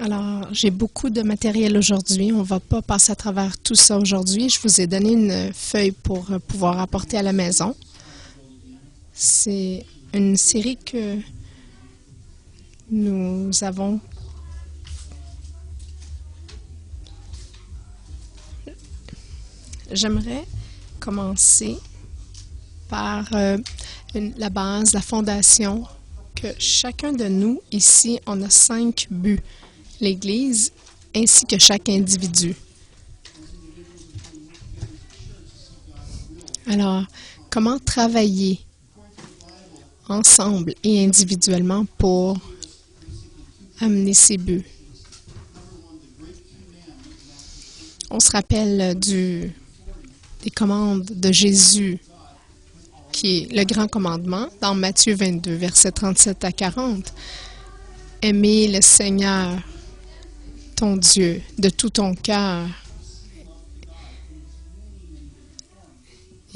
Alors, j'ai beaucoup de matériel aujourd'hui. On ne va pas passer à travers tout ça aujourd'hui. Je vous ai donné une feuille pour pouvoir apporter à la maison. C'est une série que nous avons. J'aimerais commencer par la base, la fondation, que chacun de nous, ici, on a 5 buts. L'Église ainsi que chaque individu. Alors, comment travailler ensemble et individuellement pour amener ces buts? On se rappelle des commandes de Jésus, qui est le grand commandement, dans Matthieu 22, versets 37 à 40. Aimer le Seigneur, ton Dieu, de tout ton cœur.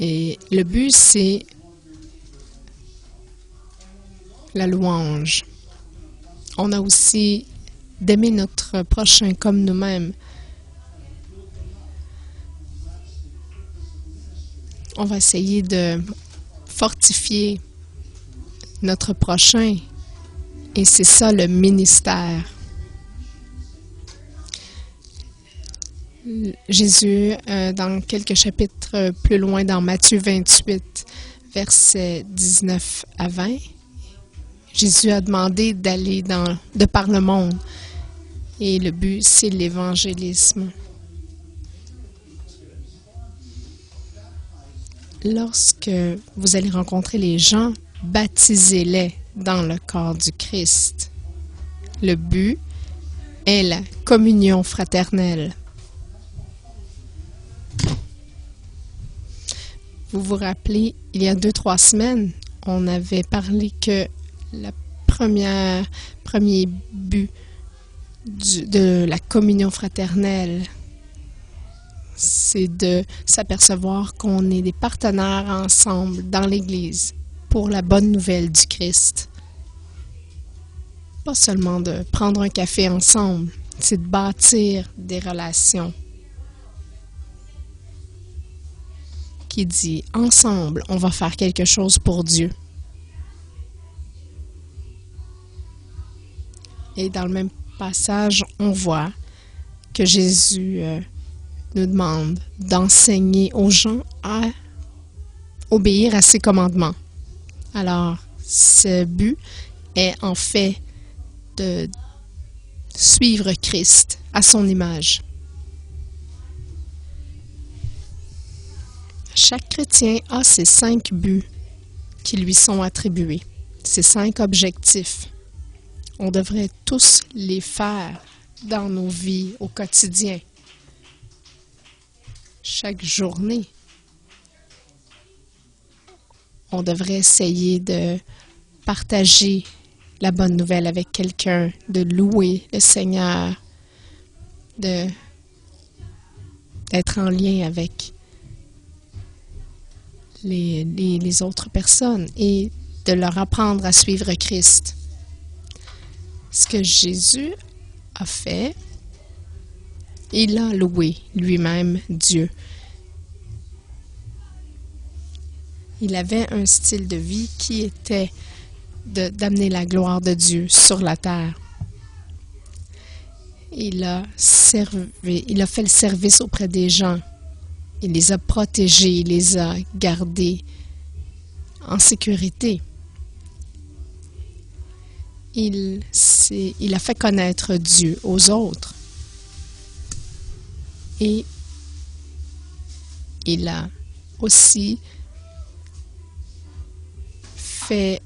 Et le but, c'est la louange. On a aussi d'aimer notre prochain comme nous-mêmes. On va essayer de fortifier notre prochain. Et c'est ça le ministère. Jésus, dans quelques chapitres plus loin, dans Matthieu 28, versets 19 à 20, Jésus a demandé d'aller de par le monde. Et le but, c'est l'évangélisme. Lorsque vous allez rencontrer les gens, baptisez-les dans le corps du Christ. Le but est la communion fraternelle. Vous vous rappelez, il y a 2-3 semaines, on avait parlé que le premier but de la communion fraternelle, c'est de s'apercevoir qu'on est des partenaires ensemble dans l'Église pour la bonne nouvelle du Christ. Pas seulement de prendre un café ensemble, c'est de bâtir des relations. Qui dit « Ensemble, on va faire quelque chose pour Dieu ». Et dans le même passage, on voit que Jésus nous demande d'enseigner aux gens à obéir à ses commandements. Alors, ce but est en fait de suivre Christ à son image. Chaque chrétien a ses 5 buts qui lui sont attribués, ses 5 objectifs. On devrait tous les faire dans nos vies au quotidien, chaque journée. On devrait essayer de partager la bonne nouvelle avec quelqu'un, de louer le Seigneur, d'être en lien avec les autres personnes et de leur apprendre à suivre Christ. Ce que Jésus a fait, il a loué lui-même Dieu. Il avait un style de vie qui était d'amener la gloire de Dieu sur la terre. Il a fait le service auprès des gens. Il les a protégés, il les a gardés en sécurité. Il a fait connaître Dieu aux autres. Et il a aussi fait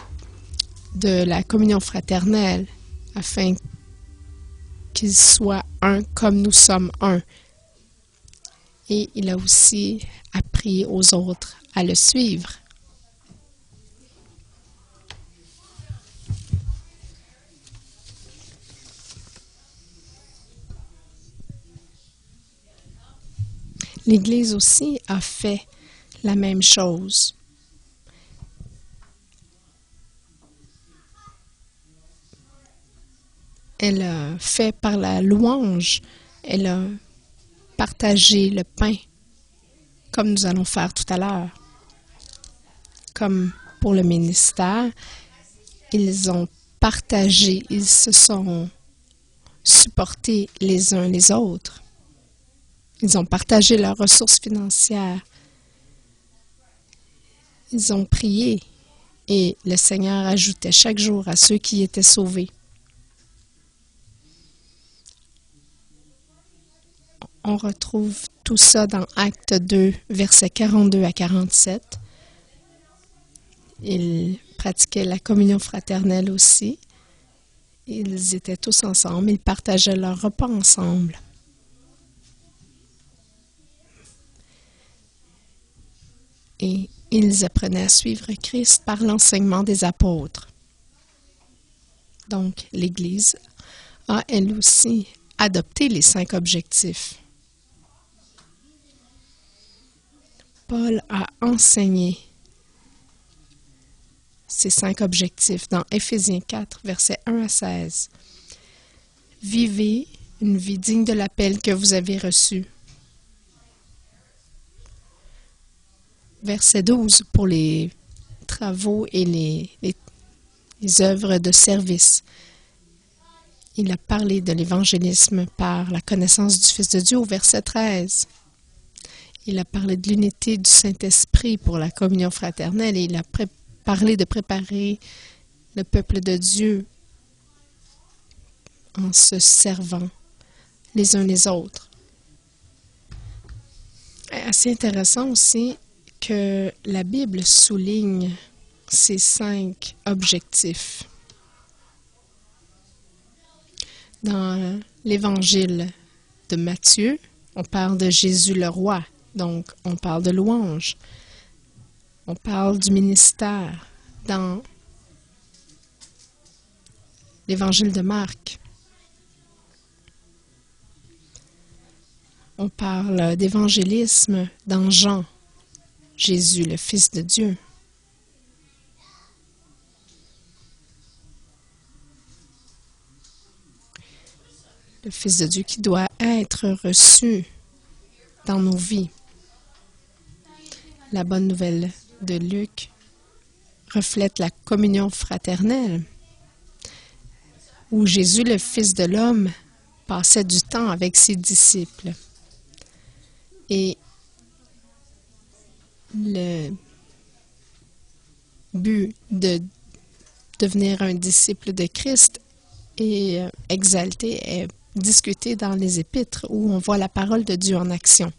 de la communion fraternelle afin qu'ils soient un comme nous sommes un. Et il a aussi appris aux autres à le suivre. L'Église aussi a fait la même chose. Elle a fait par la louange. Elle a partagé le pain, comme nous allons faire tout à l'heure. Comme pour le ministère, ils ont partagé, ils se sont supportés les uns les autres. Ils ont partagé leurs ressources financières. Ils ont prié et le Seigneur ajoutait chaque jour à ceux qui étaient sauvés. On retrouve tout ça dans Actes 2, versets 42 à 47. Ils pratiquaient la communion fraternelle aussi. Ils étaient tous ensemble. Ils partageaient leur repas ensemble. Et ils apprenaient à suivre Christ par l'enseignement des apôtres. Donc, l'Église a, elle aussi, adopté les 5 objectifs. Paul a enseigné ces 5 objectifs dans Éphésiens 4, versets 1 à 16. Vivez une vie digne de l'appel que vous avez reçu. Verset 12 pour les travaux et les œuvres de service. Il a parlé de l'évangélisme par la connaissance du Fils de Dieu au verset 13. Il a parlé de l'unité du Saint-Esprit pour la communion fraternelle et il a parlé de préparer le peuple de Dieu en se servant les uns les autres. Assez intéressant aussi que la Bible souligne ces 5 objectifs. Dans l'Évangile de Matthieu, on parle de Jésus le roi, donc on parle de louange. On parle du ministère dans l'Évangile de Marc. On parle d'évangélisme dans Jean, Jésus, le Fils de Dieu. Le Fils de Dieu qui doit être reçu dans nos vies. La bonne nouvelle de Luc reflète la communion fraternelle, où Jésus, le Fils de l'homme, passait du temps avec ses disciples. Et le but de devenir un disciple de Christ est exalté, est discuté dans les Épîtres, où on voit la parole de Dieu en action.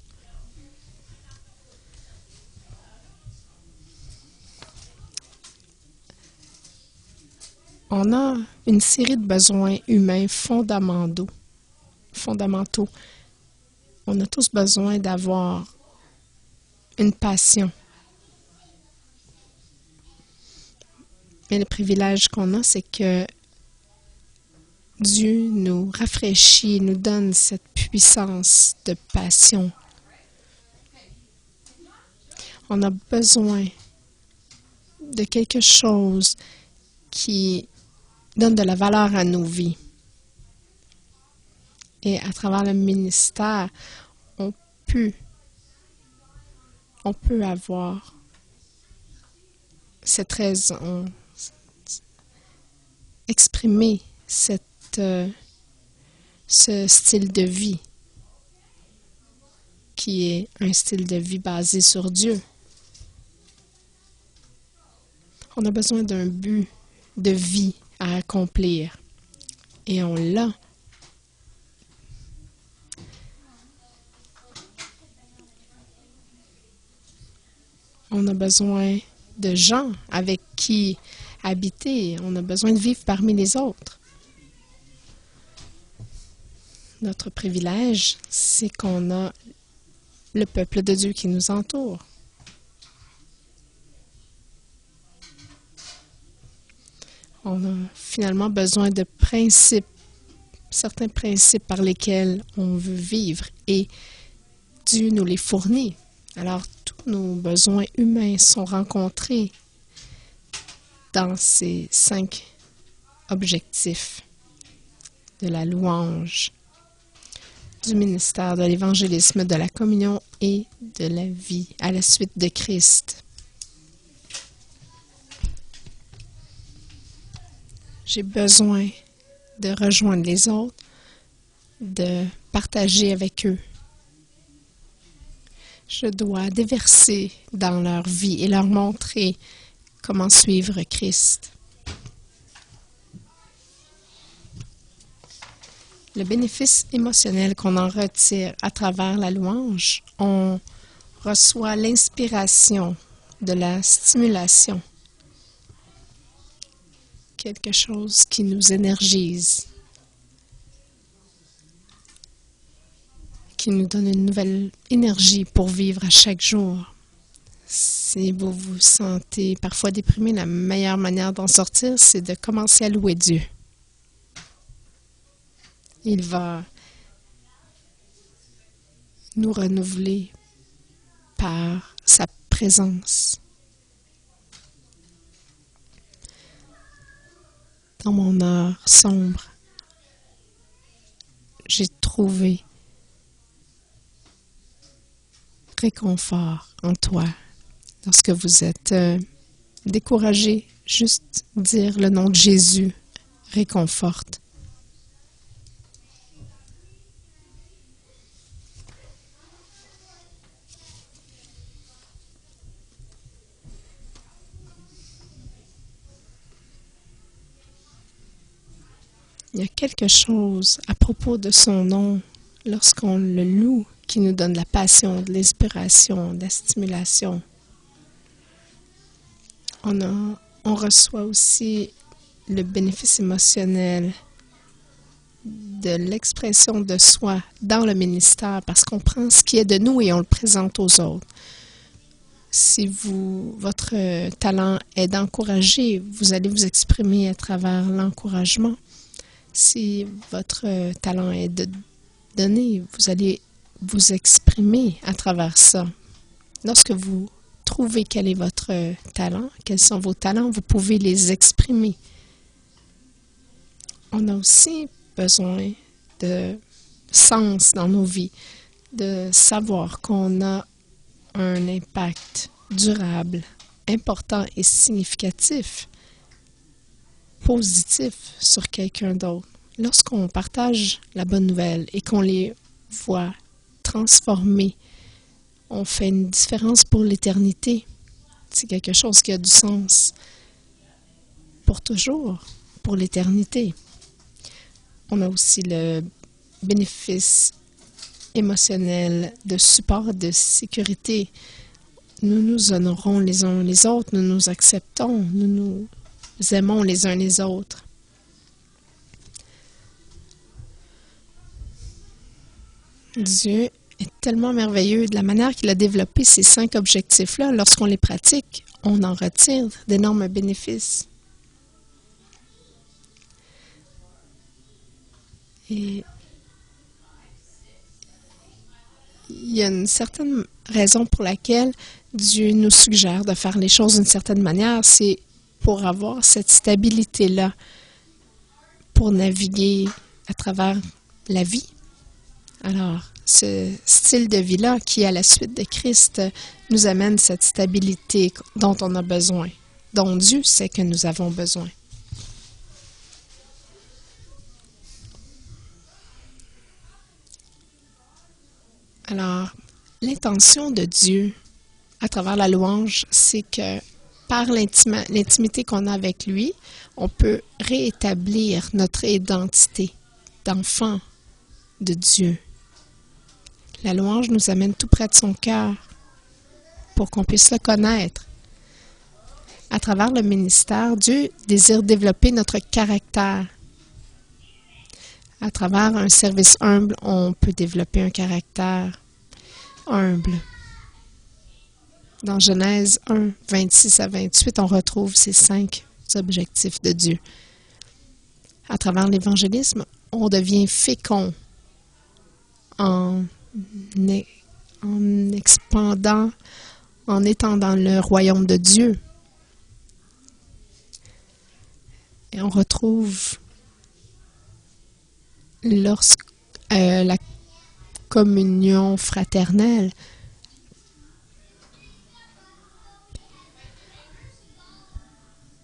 On a une série de besoins humains fondamentaux. On a tous besoin d'avoir une passion. Mais le privilège qu'on a, c'est que Dieu nous rafraîchit, nous donne cette puissance de passion. On a besoin de quelque chose qui donne de la valeur à nos vies. Et à travers le ministère, on peut avoir cette raison, exprimer ce style de vie qui est un style de vie basé sur Dieu. On a besoin d'un but de vie à accomplir et on l'a. On a besoin de gens avec qui habiter. On a besoin de vivre parmi les autres. Notre privilège, c'est qu'on a le peuple de Dieu qui nous entoure. On a finalement besoin de principes, certains principes par lesquels on veut vivre et Dieu nous les fournit. Alors, tous nos besoins humains sont rencontrés dans ces 5 objectifs. de la louange, du ministère de l'évangélisme, de la communion et de la vie à la suite de Christ. J'ai besoin de rejoindre les autres, de partager avec eux. Je dois déverser dans leur vie et leur montrer comment suivre Christ. Le bénéfice émotionnel qu'on en retire à travers la louange, on reçoit l'inspiration, de la stimulation, quelque chose qui nous énergise, qui nous donne une nouvelle énergie pour vivre à chaque jour. Si vous vous sentez parfois déprimé, la meilleure manière d'en sortir, c'est de commencer à louer Dieu. Il va nous renouveler par sa présence. Dans mon heure sombre, j'ai trouvé réconfort en toi. Lorsque vous êtes découragé, juste dire le nom de Jésus réconforte. Il y a quelque chose à propos de son nom, lorsqu'on le loue, qui nous donne de la passion, de l'inspiration, de la stimulation. On reçoit aussi le bénéfice émotionnel de l'expression de soi dans le ministère, parce qu'on prend ce qui est de nous et on le présente aux autres. Si votre talent est d'encourager, vous allez vous exprimer à travers l'encouragement. Si votre talent est de donner, vous allez vous exprimer à travers ça. Lorsque vous trouvez quel est votre talent, quels sont vos talents, vous pouvez les exprimer. On a aussi besoin de sens dans nos vies, de savoir qu'on a un impact durable, important et significatif, positif sur quelqu'un d'autre. Lorsqu'on partage la bonne nouvelle et qu'on les voit transformer, on fait une différence pour l'éternité. C'est quelque chose qui a du sens pour toujours, pour l'éternité. On a aussi le bénéfice émotionnel de support, de sécurité. Nous nous honorons les uns les autres, nous nous acceptons, nous nous aimons les uns les autres. Dieu est tellement merveilleux de la manière qu'il a développé ces 5 objectifs-là. Lorsqu'on les pratique, on en retire d'énormes bénéfices. Et il y a une certaine raison pour laquelle Dieu nous suggère de faire les choses d'une certaine manière, c'est pour avoir cette stabilité-là, pour naviguer à travers la vie. Alors, ce style de vie-là qui, à la suite de Christ, nous amène cette stabilité dont on a besoin, dont Dieu sait que nous avons besoin. Alors, l'intention de Dieu à travers la louange, c'est que par l'intimité qu'on a avec lui, on peut réétablir notre identité d'enfant de Dieu. La louange nous amène tout près de son cœur pour qu'on puisse le connaître. À travers le ministère, Dieu désire développer notre caractère. À travers un service humble, on peut développer un caractère humble. Dans Genèse 1, 26 à 28, on retrouve ces 5 objectifs de Dieu. À travers l'évangélisme, on devient fécond en expandant, en étendant le royaume de Dieu. Et on retrouve lorsque la communion fraternelle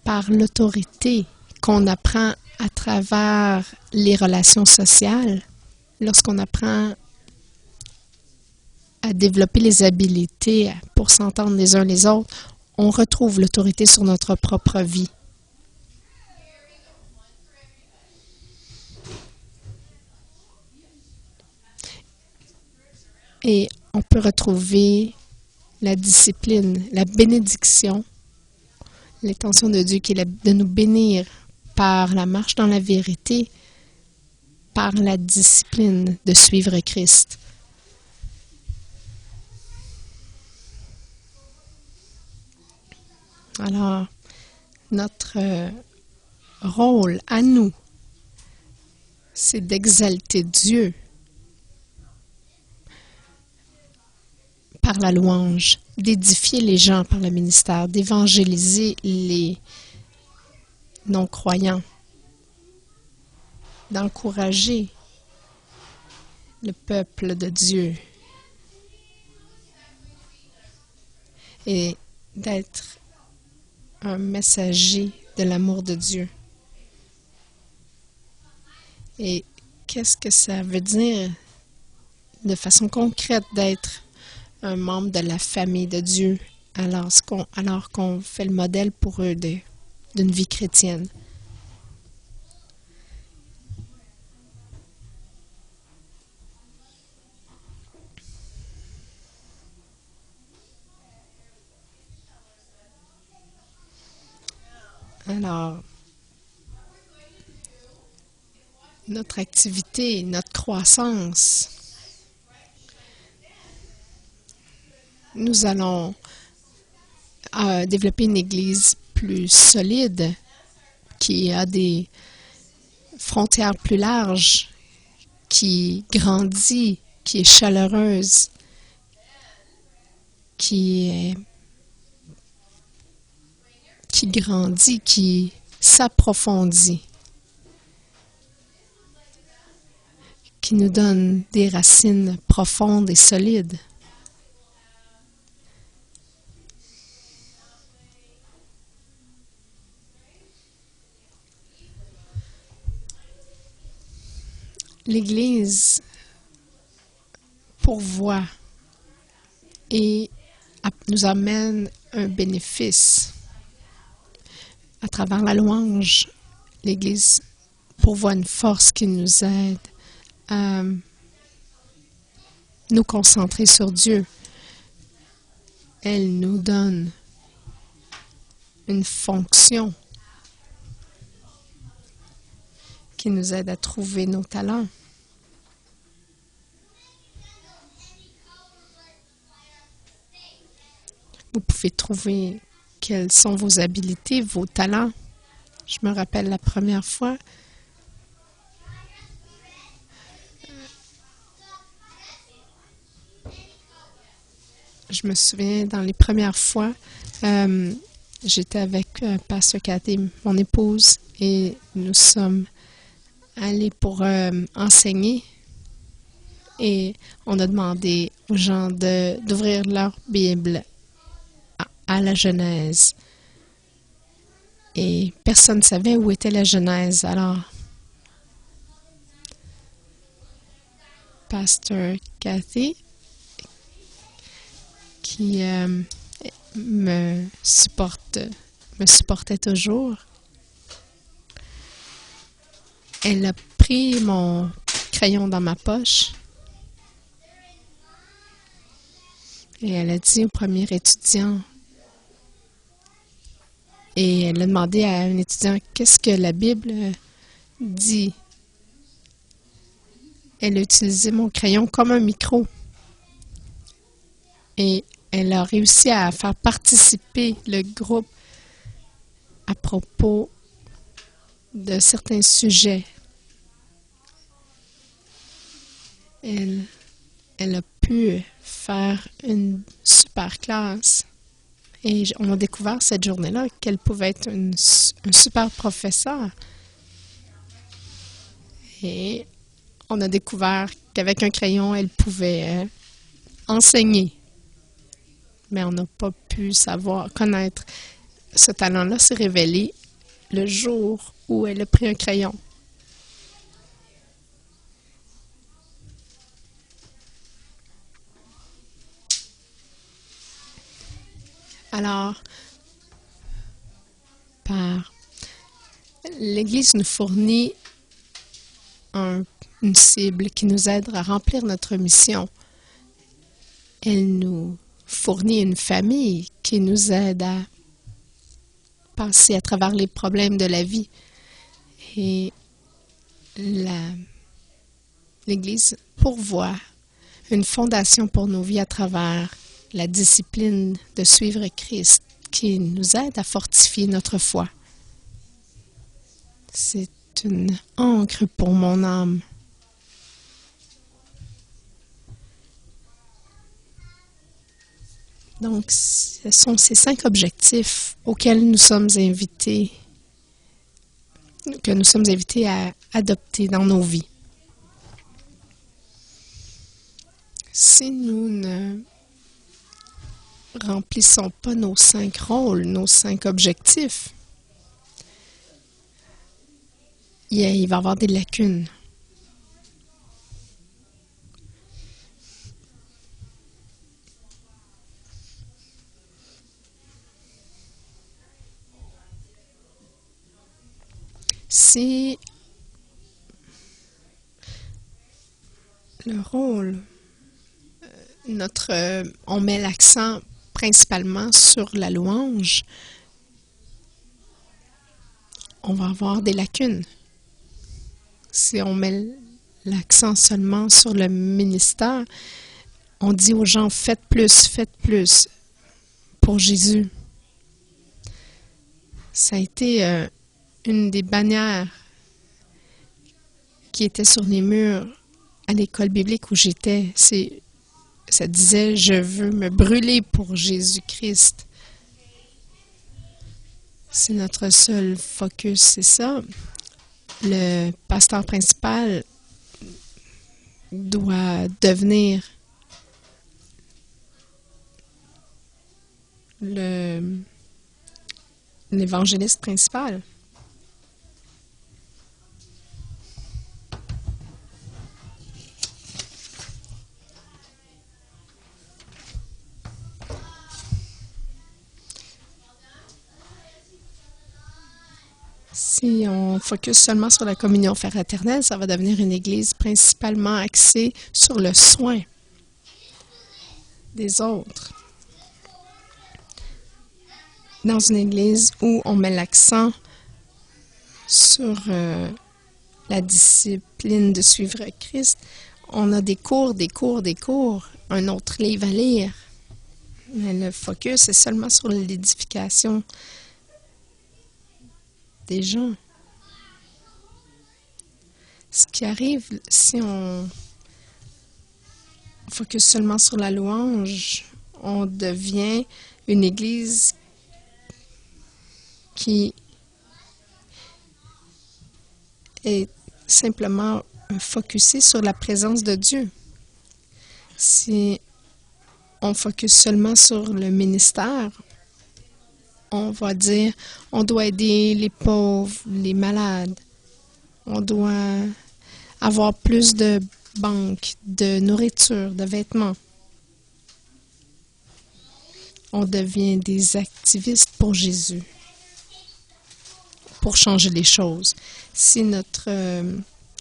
par l'autorité qu'on apprend à travers les relations sociales, lorsqu'on apprend à développer les habiletés pour s'entendre les uns les autres, on retrouve l'autorité sur notre propre vie. Et on peut retrouver la discipline, la bénédiction, l'intention de Dieu qui est de nous bénir par la marche dans la vérité, par la discipline de suivre Christ. Alors, notre rôle à nous, c'est d'exalter Dieu par la louange, d'édifier les gens par le ministère, d'évangéliser les non-croyants, d'encourager le peuple de Dieu et d'être un messager de l'amour de Dieu. Et qu'est-ce que ça veut dire de façon concrète d'être un membre de la famille de Dieu alors qu'on fait le modèle pour eux d'une vie chrétienne? Alors, notre activité, notre croissance, nous allons développer une Église plus solide, qui a des frontières plus larges, qui grandit, qui est chaleureuse, qui grandit, qui s'approfondit, qui nous donne des racines profondes et solides. L'Église pourvoit et nous amène un bénéfice. À travers la louange, l'Église pourvoit une force qui nous aide à nous concentrer sur Dieu. Elle nous donne une fonction qui nous aide à trouver nos talents. Vous pouvez trouver quelles sont vos habiletés, vos talents. Je me rappelle la première fois, je me souviens dans les premières fois, j'étais avec Pasteur Cathy, mon épouse, et nous sommes allés pour enseigner. Et on a demandé aux gens d'ouvrir leur Bible à la Genèse. Et personne ne savait où était la Genèse. Alors, Pasteur Cathy, qui me supportait toujours, elle a pris mon crayon dans ma poche et elle a dit au premier étudiant, et elle a demandé à un étudiant qu'est-ce que la Bible dit. Elle a utilisé mon crayon comme un micro. Et elle a réussi à faire participer le groupe à propos de certains sujets. Elle a pu faire une super classe. Et on a découvert cette journée-là qu'elle pouvait être un super professeur. Et On a découvert qu'avec un crayon, elle pouvait enseigner. Mais on n'a pas pu connaître. Ce talent-là s'est révélé le jour où elle a pris un crayon. Alors, l'Église nous fournit une cible qui nous aide à remplir notre mission. Elle nous fournit une famille qui nous aide à passer à travers les problèmes de la vie. Et l'Église pourvoit une fondation pour nos vies à travers la discipline de suivre Christ qui nous aide à fortifier notre foi. C'est une ancre pour mon âme. Donc, ce sont ces 5 objectifs auxquels nous sommes invités, à adopter dans nos vies. Si nous ne remplissons pas nos 5 rôles, nos 5 objectifs, il va y avoir des lacunes. Si le rôle, on met l'accent principalement sur la louange, on va avoir des lacunes. Si on met l'accent seulement sur le ministère, on dit aux gens, faites plus pour Jésus. Ça a été une des bannières qui était sur les murs à l'école biblique où j'étais. Ça disait, je veux me brûler pour Jésus-Christ. C'est notre seul focus, c'est ça. Le pasteur principal doit devenir l'évangéliste principal. Si on focus seulement sur la communion fraternelle, ça va devenir une église principalement axée sur le soin des autres. Dans une église où on met l'accent sur la discipline de suivre Christ, on a des cours, un autre livre à lire. Mais le focus est seulement sur l'édification des gens. Ce qui arrive si on focus seulement sur la louange, on devient une église qui est simplement focusée sur la présence de Dieu. Si on focus seulement sur le ministère, on va dire, on doit aider les pauvres, les malades. On doit avoir plus de banques, de nourriture, de vêtements. On devient des activistes pour Jésus, pour changer les choses. Si notre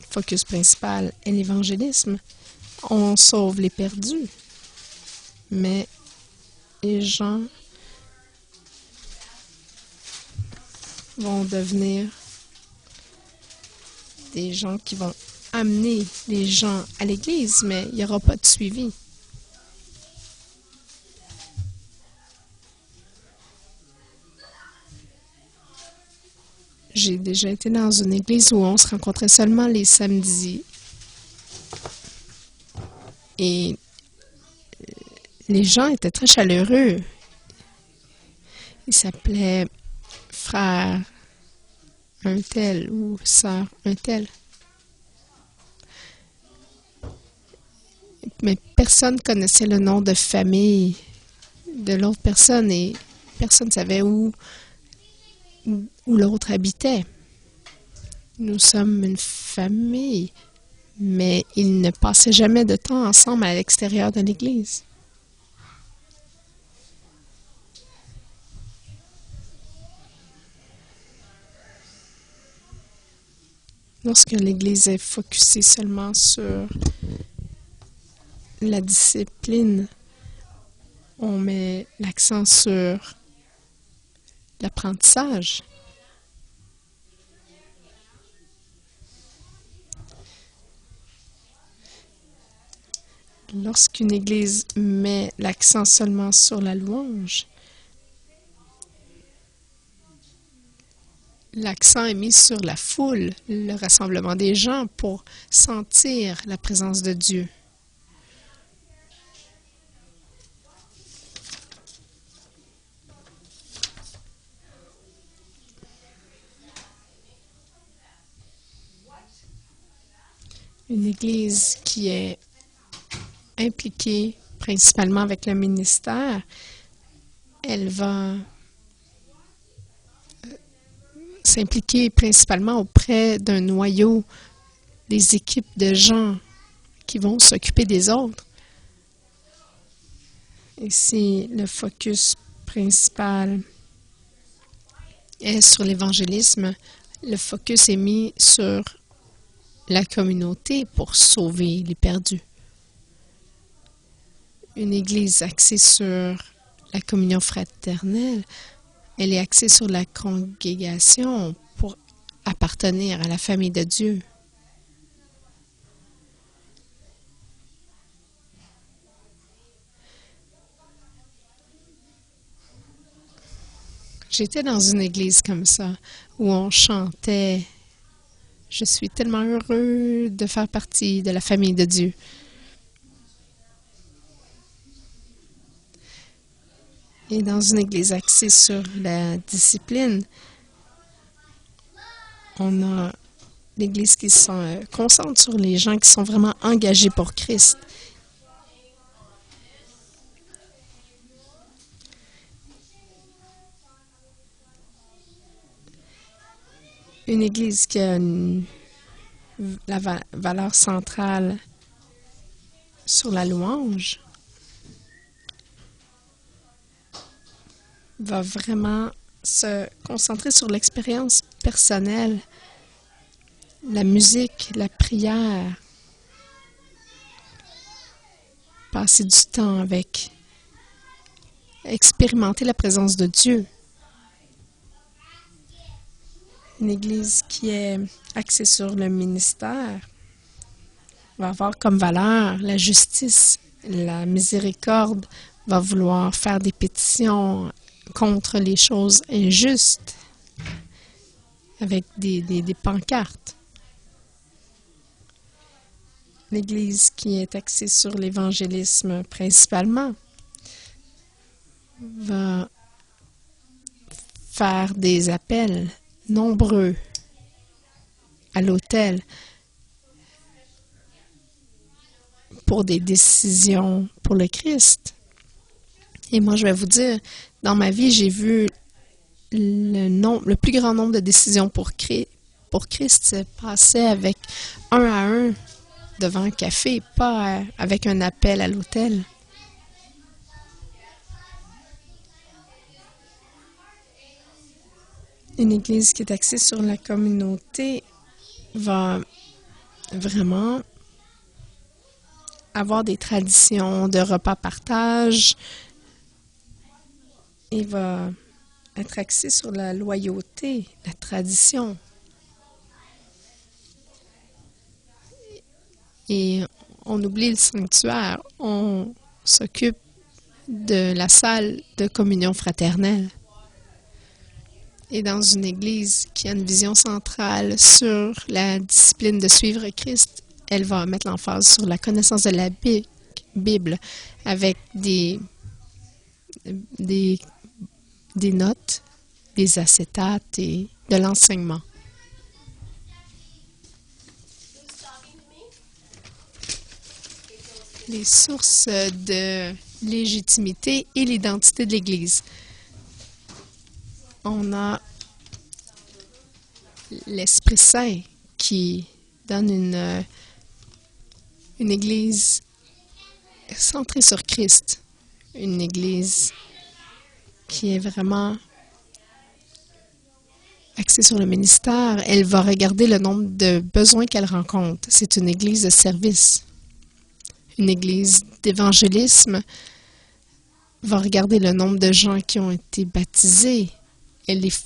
focus principal est l'évangélisme, on sauve les perdus. Mais les gens vont devenir des gens qui vont amener les gens à l'Église, mais il n'y aura pas de suivi. J'ai déjà été dans une église où on se rencontrait seulement les samedis. Et les gens étaient très chaleureux. Ils s'appelaient frère un tel ou sœur un tel. mais personne connaissait le nom de famille de l'autre personne et personne ne savait où l'autre habitait. Nous sommes une famille, mais ils ne passaient jamais de temps ensemble à l'extérieur de l'Église. Lorsque l'Église est focusée seulement sur la discipline, on met l'accent sur l'apprentissage. Lorsqu'une Église met l'accent seulement sur la louange, l'accent est mis sur la foule, le rassemblement des gens pour sentir la présence de Dieu. Une Église qui est impliquée principalement avec le ministère, elle va s'impliquer principalement auprès d'un noyau, des équipes de gens qui vont s'occuper des autres. Et si le focus principal est sur l'évangélisme, le focus est mis sur la communauté pour sauver les perdus. Une Église axée sur la communion fraternelle, elle est axée sur la congrégation pour appartenir à la famille de Dieu. J'étais dans une église comme ça, où on chantait « Je suis tellement heureux de faire partie de la famille de Dieu ». Et dans une église axée sur la discipline, on a l'église qui se concentre sur les gens qui sont vraiment engagés pour Christ. Une église qui a la valeur centrale sur la louange va vraiment se concentrer sur l'expérience personnelle, la musique, la prière, passer du temps avec, expérimenter la présence de Dieu. Une église qui est axée sur le ministère va avoir comme valeur la justice, la miséricorde, va vouloir faire des pétitions contre les choses injustes avec des pancartes. L'Église qui est axée sur l'évangélisme principalement va faire des appels nombreux à l'autel pour des décisions pour le Christ. Et moi, je vais vous dire, dans ma vie, j'ai vu le plus grand nombre de décisions pour Christ se passer avec un à un devant un café, pas avec un appel à l'autel. Une église qui est axée sur la communauté va vraiment avoir des traditions de repas partage et va être axée sur la loyauté, la tradition. Et on oublie le sanctuaire, on s'occupe de la salle de communion fraternelle. Et dans une église qui a une vision centrale sur la discipline de suivre Christ, elle va mettre l'emphase sur la connaissance de la Bible avec des notes, des acétates et de l'enseignement. les sources de légitimité et l'identité de l'Église. On a l'Esprit Saint qui donne une Église centrée sur Christ, une Église qui est vraiment axée sur le ministère. Elle va regarder le nombre de besoins qu'elle rencontre. C'est une Église de service. Une Église d'évangélisme va regarder le nombre de gens qui ont été baptisés. Elle est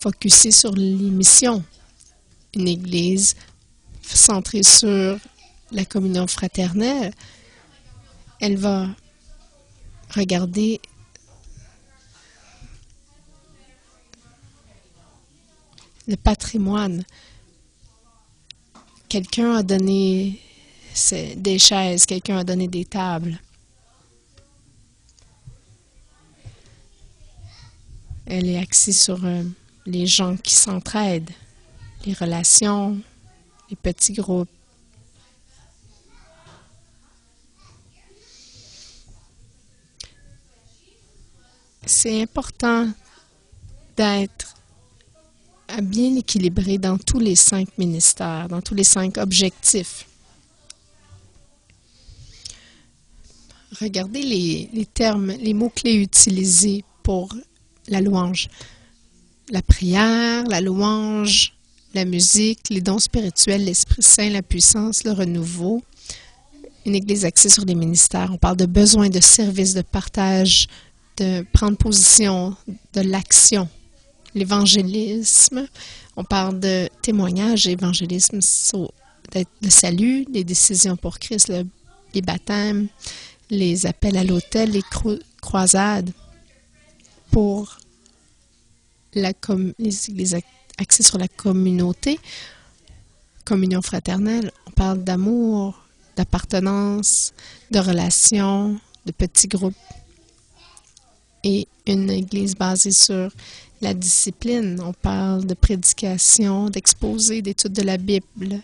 focusée sur les missions. Une Église centrée sur la communion fraternelle. Elle va regarder le patrimoine. Quelqu'un a donné des chaises, quelqu'un a donné des tables. Elle est axée sur les gens qui s'entraident, les relations, les petits groupes. C'est important d'être bien équilibré dans tous les 5 ministères, dans tous les 5 objectifs. Regardez les termes, les mots-clés utilisés pour la louange. La prière, la louange, la musique, les dons spirituels, l'Esprit Saint, la puissance, le renouveau. Une Église axée sur les ministères. On parle de besoin, de service, de partage, de prendre position, de l'action. L'évangélisme, on parle de témoignage, évangélisme, le salut, les décisions pour Christ, les baptêmes, les appels à l'autel, les croisades pour les églises axées sur la communauté, communion fraternelle. On parle d'amour, d'appartenance, de relations, de petits groupes et une Église basée sur la discipline. On parle de prédication, d'exposé, d'étude de la Bible,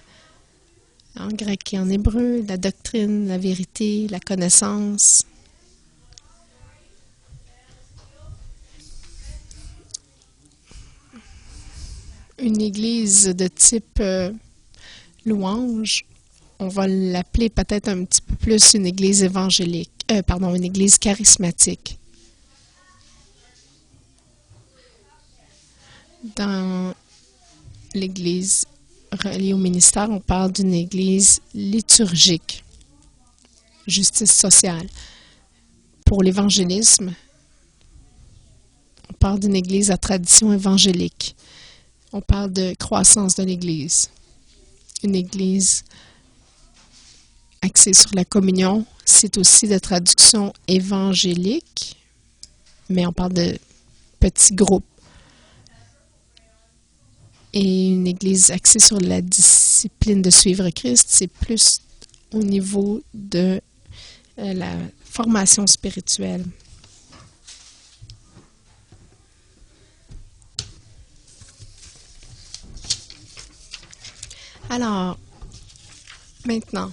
en grec et en hébreu, la doctrine, la vérité, la connaissance. Une Église de type louange, on va l'appeler peut-être un petit peu plus une Église évangélique, une Église charismatique. Dans l'Église reliée au ministère, on parle d'une Église liturgique, justice sociale. Pour l'évangélisme, on parle d'une Église à tradition évangélique. On parle de croissance de l'Église. Une Église axée sur la communion, c'est aussi de traduction évangélique, mais on parle de petits groupes. Et une Église axée sur la discipline de suivre Christ, c'est plus au niveau de la formation spirituelle. Alors, maintenant,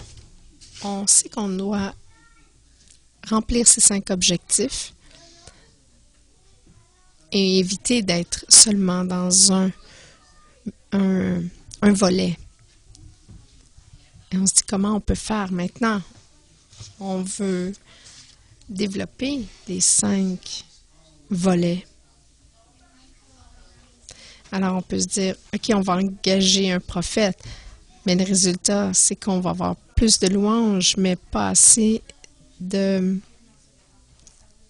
on sait qu'on doit remplir ces 5 objectifs et éviter d'être seulement dans un volet. Et on se dit comment on peut faire maintenant. On veut développer les 5 volets. Alors on peut se dire, OK, on va engager un prophète, mais le résultat, c'est qu'on va avoir plus de louanges, mais pas assez de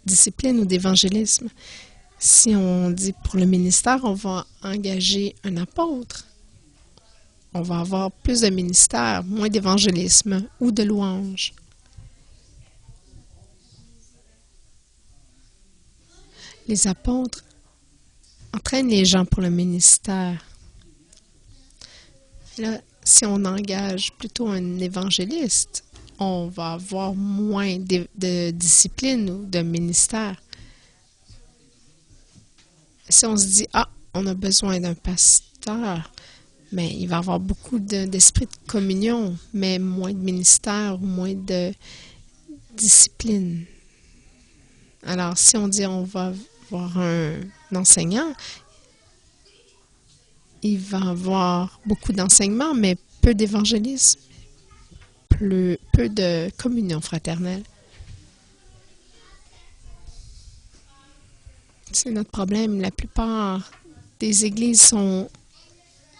discipline ou d'évangélisme. Si on dit pour le ministère, on va engager un apôtre, on va avoir plus de ministère, moins d'évangélisme ou de louange. Les apôtres entraînent les gens pour le ministère. Là, si on engage plutôt un évangéliste, on va avoir moins de discipline ou de ministère. Si on se dit, on a besoin d'un pasteur, mais il va avoir beaucoup d'esprit de communion, mais moins de ministère ou moins discipline. Alors, si on dit on va voir un enseignant, il va avoir beaucoup d'enseignements, mais peu d'évangélisme, peu de communion fraternelle. C'est notre problème. La plupart des églises sont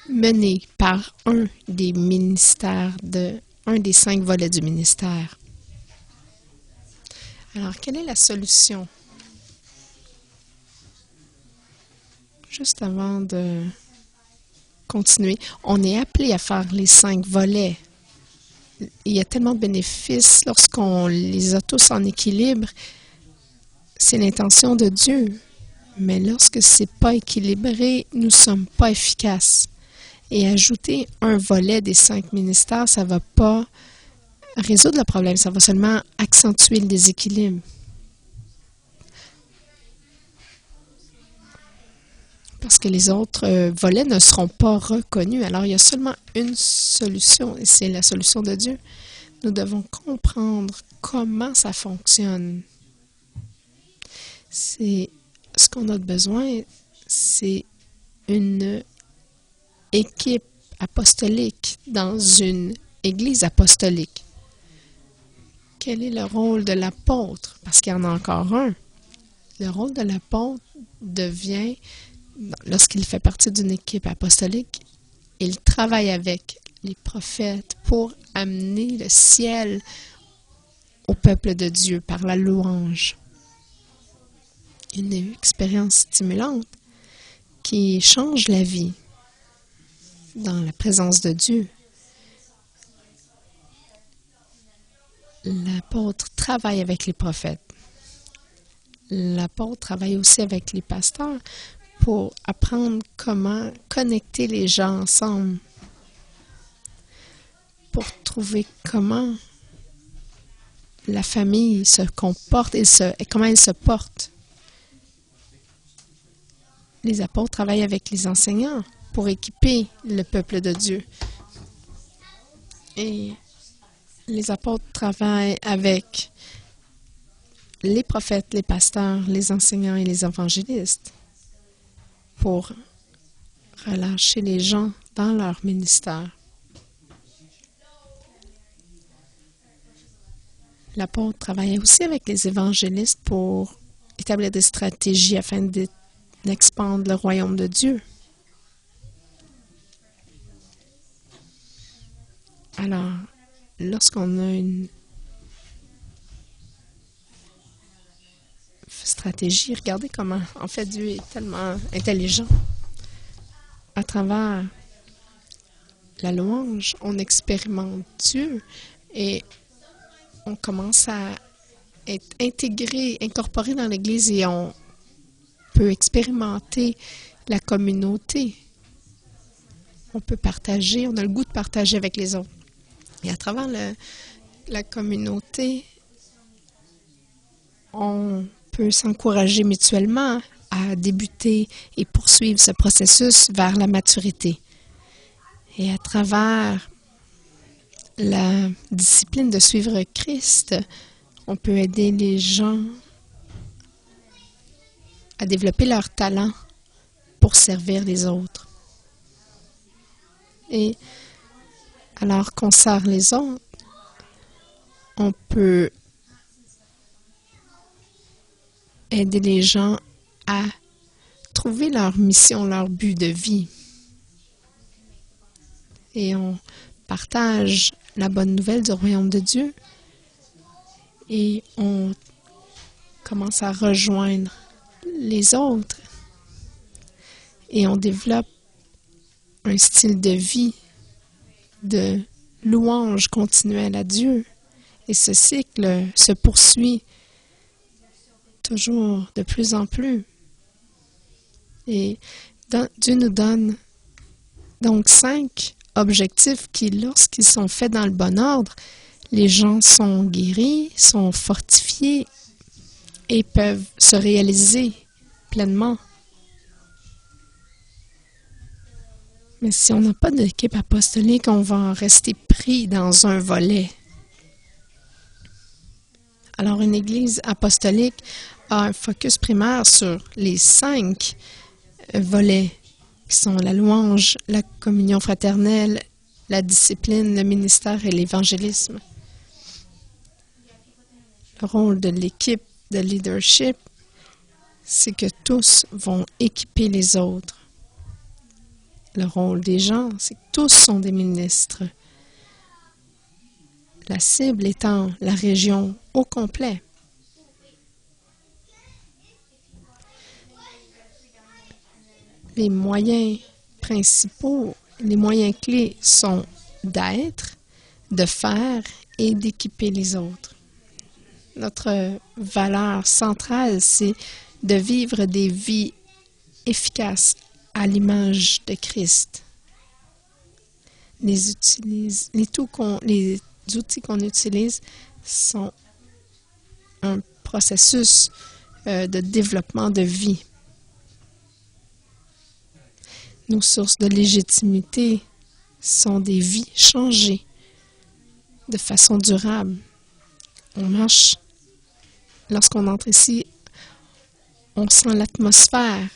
menées par un des ministères, un des 5 volets du ministère. Alors, quelle est la solution? Juste avant de continuer, on est appelé à faire les 5 volets. Il y a tellement de bénéfices lorsqu'on les a tous en équilibre. C'est l'intention de Dieu. Mais lorsque ce n'est pas équilibré, nous ne sommes pas efficaces. Et ajouter un volet des 5 ministères, ça ne va pas résoudre le problème, ça va seulement accentuer le déséquilibre. Parce que les autres volets ne seront pas reconnus. Alors, il y a seulement une solution, et c'est la solution de Dieu. Nous devons comprendre comment ça fonctionne. Ce qu'on a besoin, c'est une équipe apostolique dans une église apostolique. Quel est le rôle de l'apôtre? Parce qu'il y en a encore un. Le rôle de l'apôtre devient, lorsqu'il fait partie d'une équipe apostolique, il travaille avec les prophètes pour amener le ciel au peuple de Dieu par la louange. Une expérience stimulante qui change la vie dans la présence de Dieu. L'apôtre travaille avec les prophètes. L'apôtre travaille aussi avec les pasteurs pour apprendre comment connecter les gens ensemble, pour trouver comment la famille se comporte et comment elle se porte. Les apôtres travaillent avec les enseignants pour équiper le peuple de Dieu. Et les apôtres travaillent avec les prophètes, les pasteurs, les enseignants et les évangélistes pour relâcher les gens dans leur ministère. L'apôtre travaille aussi avec les évangélistes pour établir des stratégies afin d'expandre le royaume de Dieu. Alors, lorsqu'on a une stratégie, regardez comment, en fait, Dieu est tellement intelligent. À travers la louange, on expérimente Dieu et on commence à être intégré, incorporé dans l'Église et on peut expérimenter la communauté. On peut partager, on a le goût de partager avec les autres. Et à travers la communauté, on peut s'encourager mutuellement à débuter et poursuivre ce processus vers la maturité. Et à travers la discipline de suivre Christ, on peut aider les gens à développer leur talent pour servir les autres. Et alors qu'on sert les autres, on peut aider les gens à trouver leur mission, leur but de vie. Et on partage la bonne nouvelle du royaume de Dieu et on commence à rejoindre les autres et on développe un style de vie de louange continuelle à Dieu. Et ce cycle se poursuit toujours de plus en plus. Et Dieu nous donne donc 5 objectifs qui, lorsqu'ils sont faits dans le bon ordre, les gens sont guéris, sont fortifiés et peuvent se réaliser pleinement. Mais si on n'a pas d'équipe apostolique, on va en rester pris dans un volet. Alors, une Église apostolique a un focus primaire sur les 5 volets qui sont la louange, la communion fraternelle, la discipline, le ministère et l'évangélisme. Le rôle de l'équipe de leadership, c'est que tous vont équiper les autres. Le rôle des gens, c'est que tous sont des ministres. La cible étant la région au complet. Les moyens principaux, les moyens clés sont d'être, de faire et d'équiper les autres. Notre valeur centrale, c'est de vivre des vies efficaces à l'image de Christ. Les outils qu'on utilise sont un processus de développement de vie. Nos sources de légitimité sont des vies changées de façon durable. On marche, lorsqu'on entre ici, on sent l'atmosphère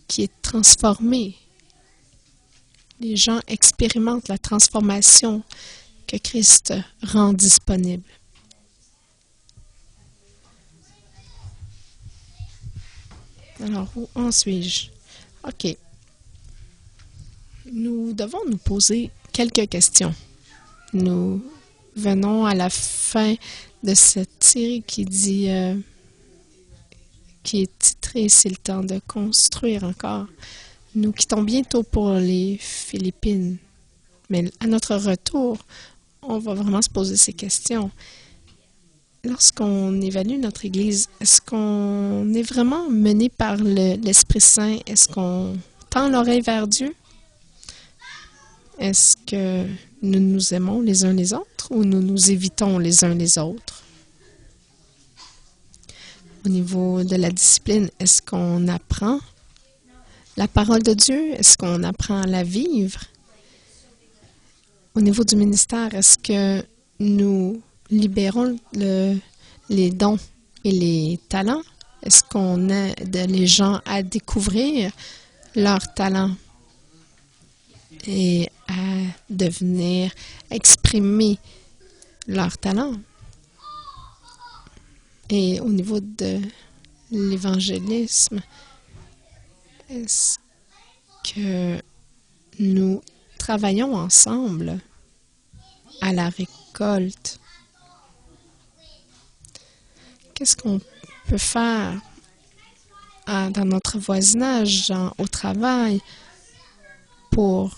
qui est transformée. Les gens expérimentent la transformation que Christ rend disponible. Alors, où en suis-je? OK. Nous devons nous poser quelques questions. Nous venons à la fin de cette série qui est titrée « C'est le temps de construire encore ». Nous quittons bientôt pour les Philippines. Mais à notre retour, on va vraiment se poser ces questions. Lorsqu'on évalue notre Église, est-ce qu'on est vraiment mené par l'Esprit Saint? Est-ce qu'on tend l'oreille vers Dieu? Est-ce que nous nous aimons les uns les autres ou nous nous évitons les uns les autres? Au niveau de la discipline, est-ce qu'on apprend la parole de Dieu? Est-ce qu'on apprend à la vivre? Au niveau du ministère, est-ce que nous libérons les dons et les talents? Est-ce qu'on aide les gens à découvrir leurs talents et à devenir exprimer leurs talents? Et au niveau de l'évangélisme, est-ce que nous travaillons ensemble à la récolte? Qu'est-ce qu'on peut faire dans notre voisinage, au travail, pour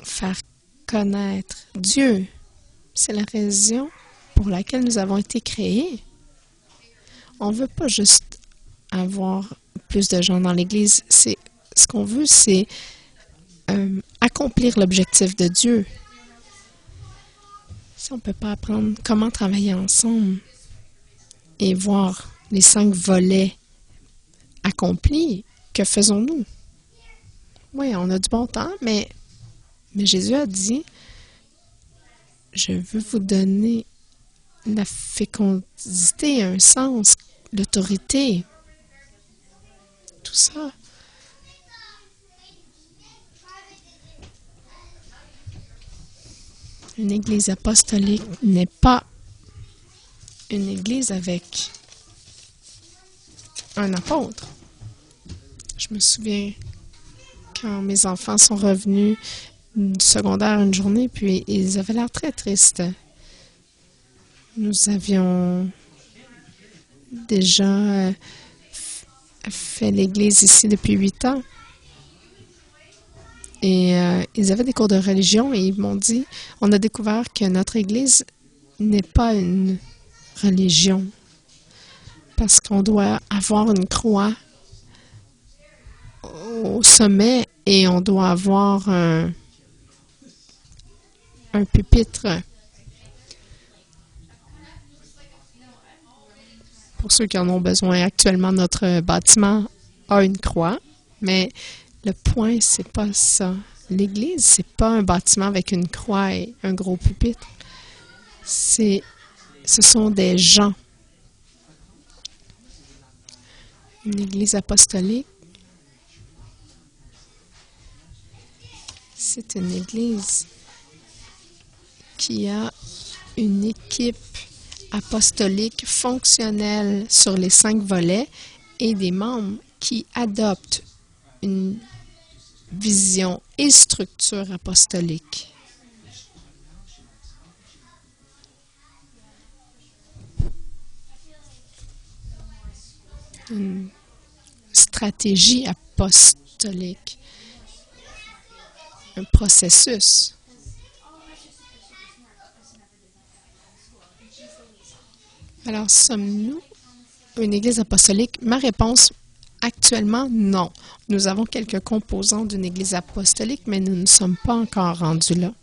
faire connaître Dieu? C'est la raison pour laquelle nous avons été créés. On ne veut pas juste avoir plus de gens dans l'Église. Ce qu'on veut, c'est accomplir l'objectif de Dieu. Si on ne peut pas apprendre comment travailler ensemble et voir les 5 volets accomplis, que faisons-nous? Oui, on a du bon temps, mais Jésus a dit, « Je veux vous donner la fécondité, un sens, l'autorité. » Tout ça. Une Église apostolique n'est pas une Église avec un apôtre. Je me souviens quand mes enfants sont revenus du secondaire une journée, puis ils avaient l'air très tristes. Nous avions déjà fait l'Église ici depuis 8 ans. Et ils avaient des cours de religion et ils m'ont dit, on a découvert que notre Église n'est pas une religion parce qu'on doit avoir une croix au sommet et on doit avoir un pupitre. Pour ceux qui en ont besoin, actuellement, notre bâtiment a une croix, mais le point, c'est pas ça. L'Église, c'est pas un bâtiment avec une croix et un gros pupitre. Ce sont des gens. Une église apostolique, c'est une église qui a une équipe apostolique fonctionnelle sur les 5 volets et des membres qui adoptent une vision et structure apostolique. Une stratégie apostolique, un processus. Alors, sommes-nous une église apostolique? Ma réponse, actuellement, non. Nous avons quelques composants d'une église apostolique, mais nous ne sommes pas encore rendus là.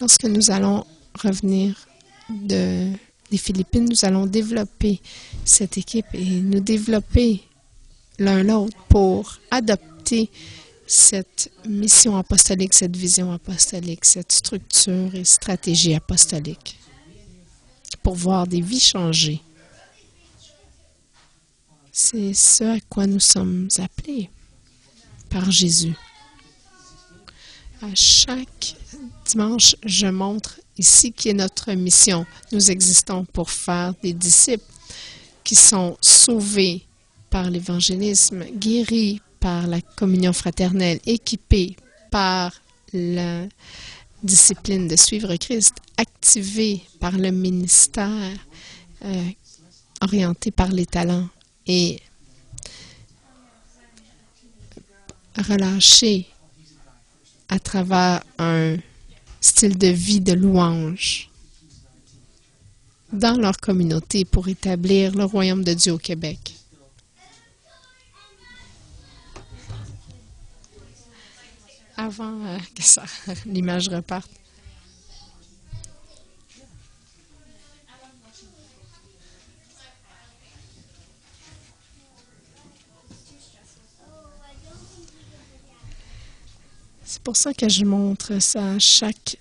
Lorsque nous allons revenir des Philippines, nous allons développer cette équipe et nous développer l'un l'autre pour adopter cette mission apostolique, cette vision apostolique, cette structure et stratégie apostolique pour voir des vies changer. C'est ce à quoi nous sommes appelés par Jésus. À chaque dimanche, je montre ici qui est notre mission. Nous existons pour faire des disciples qui sont sauvés par l'évangélisme, guéris par la communion fraternelle, équipés par la discipline de suivre Christ, activés par le ministère, orientés par les talents et relâchés à travers un style de vie de louange dans leur communauté pour établir le royaume de Dieu au Québec. Avant que l'image reparte. C'est pour ça que je montre ça chaque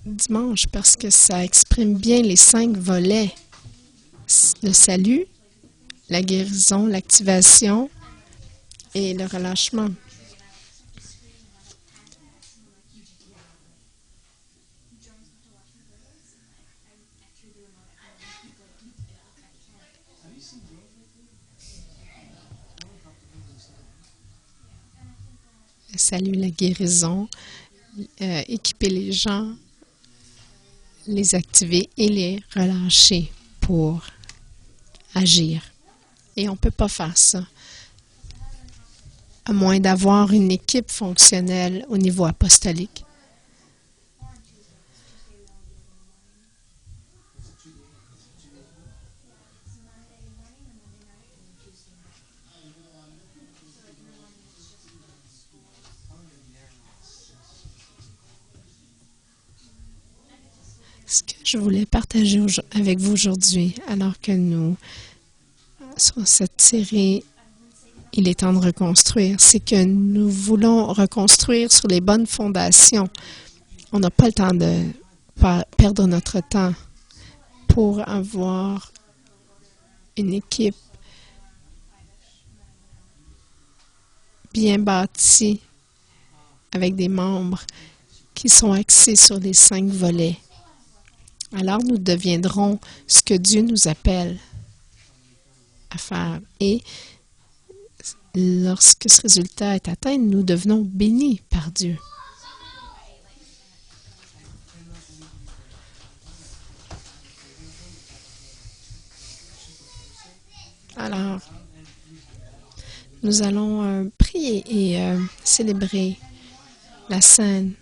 dimanche, parce que ça exprime bien les 5 volets. Le salut, la guérison, l'activation et le relâchement. Le salut, la guérison, équiper les gens, les activer et les relâcher pour agir. Et on ne peut pas faire ça à moins d'avoir une équipe fonctionnelle au niveau apostolique. Ce que je voulais partager avec vous aujourd'hui, alors que nous, sur cette série, il est temps de reconstruire, c'est que nous voulons reconstruire sur les bonnes fondations. On n'a pas le temps de perdre notre temps pour avoir une équipe bien bâtie avec des membres qui sont axés sur les 5 volets. Alors nous deviendrons ce que Dieu nous appelle à faire. Et lorsque ce résultat est atteint, nous devenons bénis par Dieu. Alors, nous allons prier et célébrer la scène.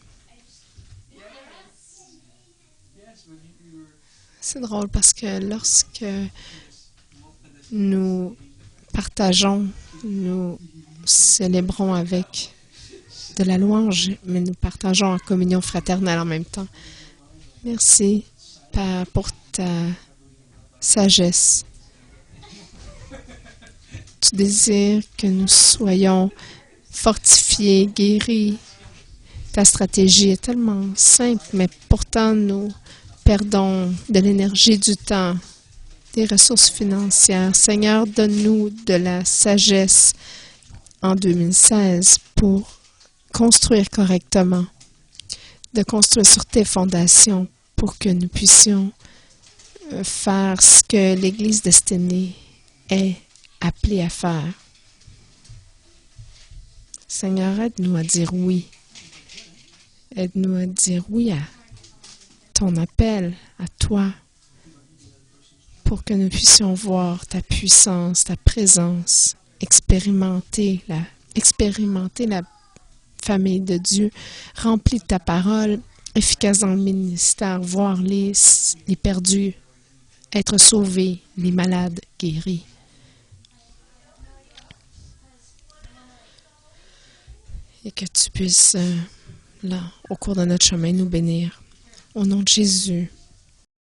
C'est drôle parce que lorsque nous partageons, nous célébrons avec de la louange, mais nous partageons en communion fraternelle en même temps. Merci, Père, pour ta sagesse. Tu désires que nous soyons fortifiés, guéris. Ta stratégie est tellement simple, mais pourtant nous perdons de l'énergie, du temps, des ressources financières. Seigneur, donne-nous de la sagesse en 2016 pour construire correctement, de construire sur tes fondations pour que nous puissions faire ce que l'Église destinée est appelée à faire. Seigneur, aide-nous à dire oui. Aide-nous à dire oui à ton appel, à toi, pour que nous puissions voir ta puissance, ta présence, expérimenter la famille de Dieu, remplie de ta parole, efficace dans le ministère, voir les perdus être sauvés, les malades guéris. Et que tu puisses, là, au cours de notre chemin, nous bénir. Au nom de Jésus.